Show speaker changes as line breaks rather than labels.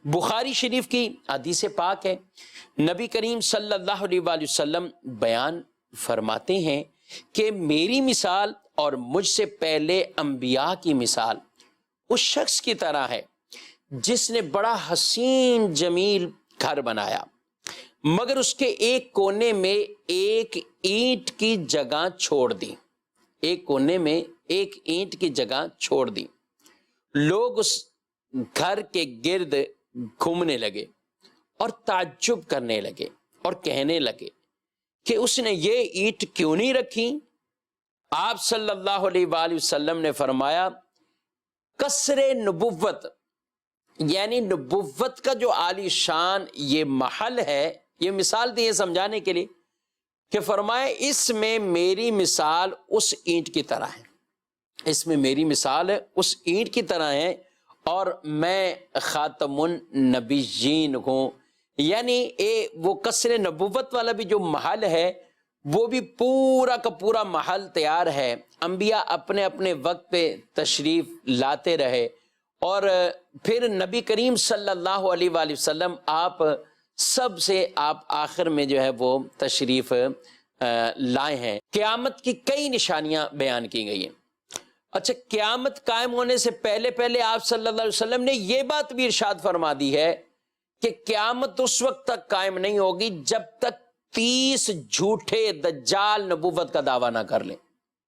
بخاری شریف کی حدیث پاک ہے، نبی کریم صلی اللہ علیہ وآلہ وسلم بیان فرماتے ہیں کہ میری مثال اور مجھ سے پہلے انبیاء کی مثال اس شخص کی طرح ہے جس نے بڑا حسین جمیل گھر بنایا، مگر اس کے ایک کونے میں ایک اینٹ کی جگہ چھوڑ دی، ایک کونے میں ایک اینٹ کی جگہ چھوڑ دی۔ لوگ اس گھر کے گرد گھومنے لگے اور تعجب کرنے لگے اور کہنے لگے کہ اس نے یہ اینٹ کیوں نہیں رکھی؟ آپ صلی اللہ علیہ وآلہ وسلم نے فرمایا، قصر نبوت، یعنی نبوت کا جو عالی شان یہ محل ہے، یہ مثال دی ہے سمجھانے کے لیے کہ فرمائے اس میں میری مثال اس اینٹ کی طرح ہے، اس میں میری مثال اس اینٹ کی طرح ہے اور میں خاتم النبیین ہوں۔ یعنی وہ قصر نبوت والا بھی جو محل ہے وہ بھی پورا کا پورا محل تیار ہے، انبیاء اپنے اپنے وقت پہ تشریف لاتے رہے، اور پھر نبی کریم صلی اللہ علیہ وآلہ وسلم آپ سب سے آپ آخر میں جو ہے وہ تشریف لائے ہیں۔ قیامت کی کئی نشانیاں بیان کی گئی ہیں۔ اچھا، قیامت قائم ہونے سے پہلے پہلے آپ صلی اللہ علیہ وسلم نے یہ بات بھی ارشاد فرما دی ہے کہ قیامت اس وقت تک قائم نہیں ہوگی جب تک 30 جھوٹے دجال نبوت کا دعویٰ نہ کر لیں۔